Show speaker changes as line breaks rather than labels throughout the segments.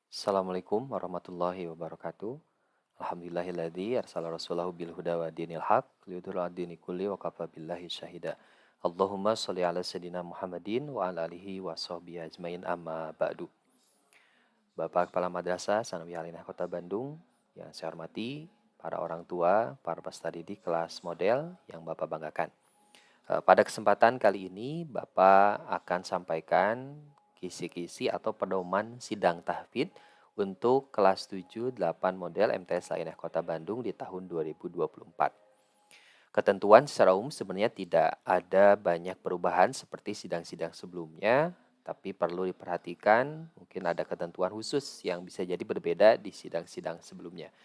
Assalamualaikum warahmatullahi wabarakatuh. Alhamdulillahilladzi arsala rasulahu bil huda wa dinil haq liyudhhira ad-dini kulli wa kafa billahi syahida. Allahumma sholli ala sayyidina Muhammadin wa ala alihi wa sahbihi ajmain amma ba'du. Bapak Kepala Madrasah Sanawiyah Alinah Kota Bandung yang saya hormati, para orang tua, para peserta didik kelas model yang Bapak banggakan. Pada kesempatan kali ini Bapak akan sampaikan kisi-kisi atau pedoman sidang tahfidz untuk kelas 7, 8 model MTS Sainah Kota Bandung di tahun 2024. Ketentuan secara umum sebenarnya tidak ada banyak perubahan seperti sidang-sidang sebelumnya, tapi perlu diperhatikan mungkin ada ketentuan khusus yang bisa jadi berbeda di sidang-sidang sebelumnya.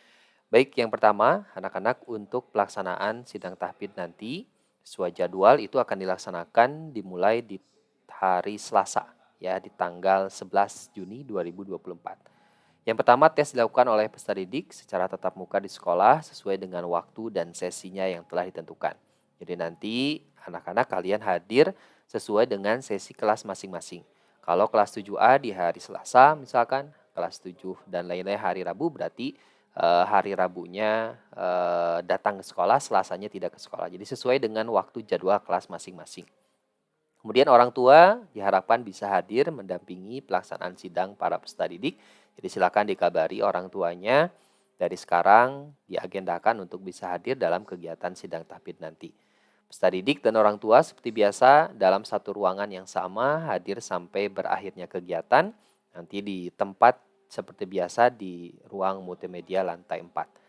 Baik, yang pertama, anak-anak untuk pelaksanaan sidang tahfidz nanti sesuai jadwal itu akan dilaksanakan dimulai di hari Selasa ya di tanggal 11 Juni 2024. Yang pertama, tes dilakukan oleh peserta didik secara tatap muka di sekolah sesuai dengan waktu dan sesinya yang telah ditentukan. Jadi nanti anak-anak kalian hadir sesuai dengan sesi kelas masing-masing. Kalau kelas 7A di hari Selasa misalkan, kelas 7 dan lain-lain hari Rabu berarti hari Rabunya datang ke sekolah, Selasanya tidak ke sekolah. Jadi sesuai dengan waktu jadwal kelas masing-masing. Kemudian orang tua diharapkan bisa hadir mendampingi pelaksanaan sidang para peserta didik. Jadi silakan dikabari orang tuanya dari sekarang diagendakan untuk bisa hadir dalam kegiatan sidang tahfidz nanti. Peserta didik dan orang tua seperti biasa dalam satu ruangan yang sama hadir sampai berakhirnya kegiatan nanti di tempat seperti biasa di ruang multimedia lantai 4.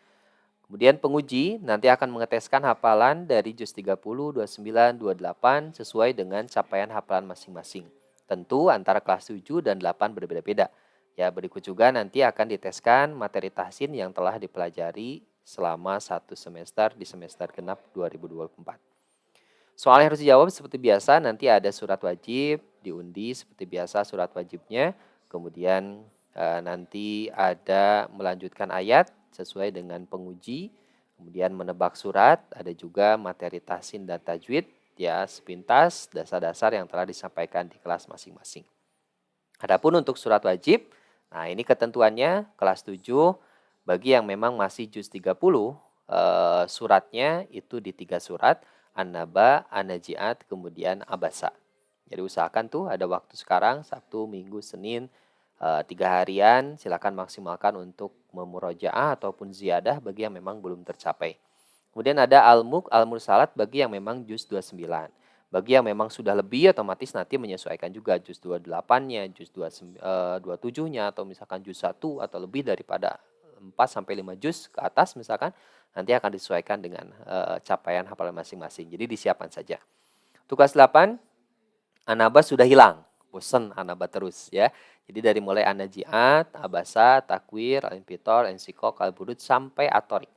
Kemudian penguji nanti akan mengeteskan hafalan dari juz 30, 29, 28 sesuai dengan capaian hafalan masing-masing. Tentu antara kelas 7 dan 8 berbeda-beda. Ya, berikut juga nanti akan diteskan materi tahsin yang telah dipelajari selama satu semester di semester genap 2024. Soal yang harus dijawab seperti biasa, nanti ada surat wajib, diundi seperti biasa surat wajibnya. Kemudian nanti ada melanjutkan ayat sesuai dengan penguji. Kemudian menebak surat, ada juga materi tahsin dan tajwid, ya sepintas dasar-dasar yang telah disampaikan di kelas masing-masing. Adapun untuk surat wajib, nah ini ketentuannya kelas 7 bagi yang memang masih juz 30, suratnya itu di 3 surat, An-Naba, An-Naji'at, kemudian Abasa. Jadi usahakan tuh ada waktu sekarang, Sabtu, Minggu, Senin, 3 harian, silakan maksimalkan untuk memurojaah ataupun ziyadah bagi yang memang belum tercapai. Kemudian ada Al-Mursalat bagi yang memang juz 29. Bagi yang memang sudah lebih otomatis nanti menyesuaikan juga juz 28-nya, juz 27-nya atau misalkan juz 1 atau lebih daripada 4 sampai 5 juz ke atas misalkan nanti akan disesuaikan dengan capaian hafalan masing-masing. Jadi disiapkan saja. Tugas 8, Anaba sudah hilang. Bosen Anaba terus ya. Jadi dari mulai An-Naji'at, Abasa, Takwir, Al-Infitor, Ensikok, Al-Burud sampai Atorik.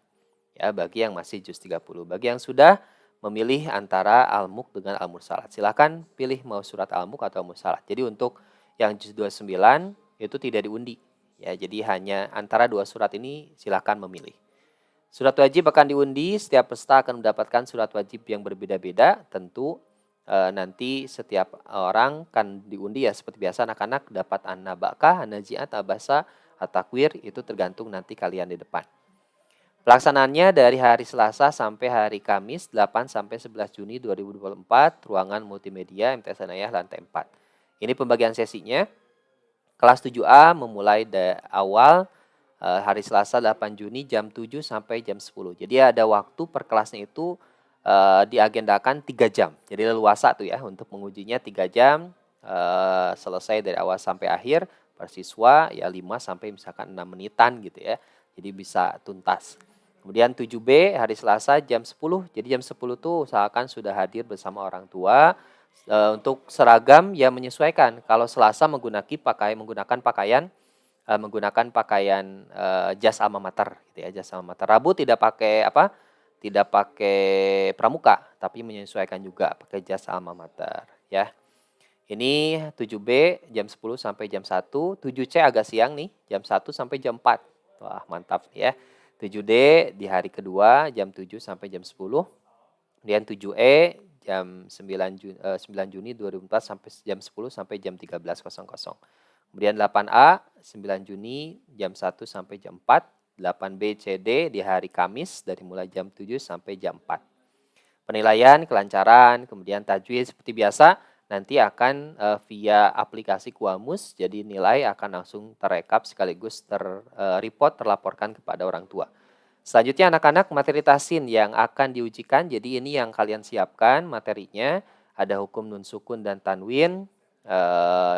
Ya, bagi yang masih juz 30. Bagi yang sudah memilih antara Al-Mulk dengan Al-Mursalat. Silakan pilih mau surat Al-Mulk atau Al-Mursalat. Jadi untuk yang juz 29 itu tidak diundi. Ya, jadi hanya antara dua surat ini silakan memilih. Surat wajib akan diundi, setiap peserta akan mendapatkan surat wajib yang berbeda-beda. Tentu nanti setiap orang kan diundi ya seperti biasa anak-anak dapat An-Nabakah, An-Naji'at, Abasa, At-Takwir itu tergantung nanti kalian di depan. Pelaksanaannya dari hari Selasa sampai hari Kamis 8 sampai 11 Juni 2024, ruangan multimedia MTS Sanawiyah lantai 4. Ini pembagian sesinya. Kelas 7A memulai dari awal hari Selasa 8 Juni jam 7 sampai jam 10. Jadi ada waktu per kelasnya itu diagendakan 3 jam. Jadi leluasa tuh ya untuk mengujinya 3 jam, selesai dari awal sampai akhir. Per siswa ya 5 sampai misalkan 6 menitan gitu ya. Jadi bisa tuntas. Kemudian 7B hari Selasa jam 10. Jadi jam 10 tuh usahakan sudah hadir bersama orang tua. Untuk seragam ya menyesuaikan. Kalau Selasa menggunakan pakaian jas alma mater gitu ya, jas alma mater. Rabu tidak pakai apa? Tidak pakai pramuka, tapi menyesuaikan juga pakai jas alma mater ya. Ini 7B jam 10 sampai jam 1, 7C agak siang nih, jam 1 sampai jam 4. Wah, mantap ya. 7D di hari kedua jam 7 sampai jam 10. Kemudian 7E jam 9 Juni 2004 sampai jam 10 sampai jam 13.00. Kemudian 8A 9 Juni jam 1 sampai jam 4. 8B CD di hari Kamis dari mulai jam 7 sampai jam 4. Penilaian, kelancaran, kemudian tajwid seperti biasa nanti akan via aplikasi Kuamus, jadi nilai akan langsung terekap sekaligus terreport terlaporkan kepada orang tua. Selanjutnya anak-anak materi tasin yang akan diujikan, jadi ini yang kalian siapkan materinya, ada hukum nun sukun dan tanwin,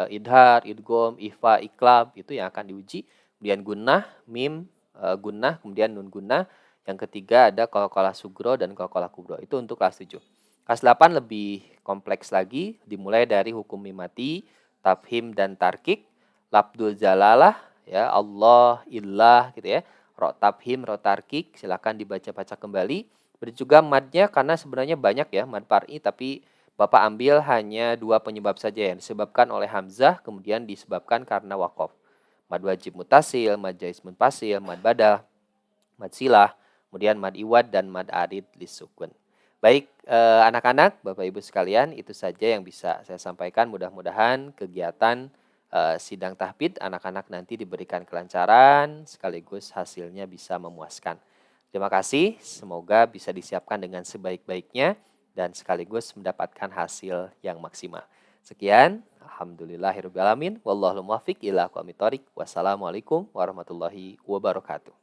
idhar, idgom, ifa, iklab, itu yang akan diuji. Kemudian gunnah, mim, gunnah, kemudian nun gunnah. Yang ketiga ada qalqalah sugro dan qalqalah kubro. Itu untuk kelas 7. Kelas 8 lebih kompleks lagi, dimulai dari hukum mimati, tafhim dan tarkik, labdul jalalah, ya Allah, illah gitu ya. Ro tafhim, ro tarkik, silakan dibaca-baca kembali. Beri juga madnya karena sebenarnya banyak ya mad par'i, tapi Bapak ambil hanya 2 penyebab saja yang disebabkan oleh hamzah, kemudian disebabkan karena waqaf. Mad wajib mutasil, mad jaiz munfasil, mad badal, mad silah, kemudian mad iwad dan mad arid lisukun. Baik anak-anak, Bapak Ibu sekalian, itu saja yang bisa saya sampaikan. Mudah-mudahan kegiatan sidang tahfidz anak-anak nanti diberikan kelancaran sekaligus hasilnya bisa memuaskan. Terima kasih, semoga bisa disiapkan dengan sebaik-baiknya dan sekaligus mendapatkan hasil yang maksimal. Sekian, alhamdulillahirabbil alamin, wallahul muwaffiq ila aqwamit thoriq. Wassalamualaikum warahmatullahi wabarakatuh.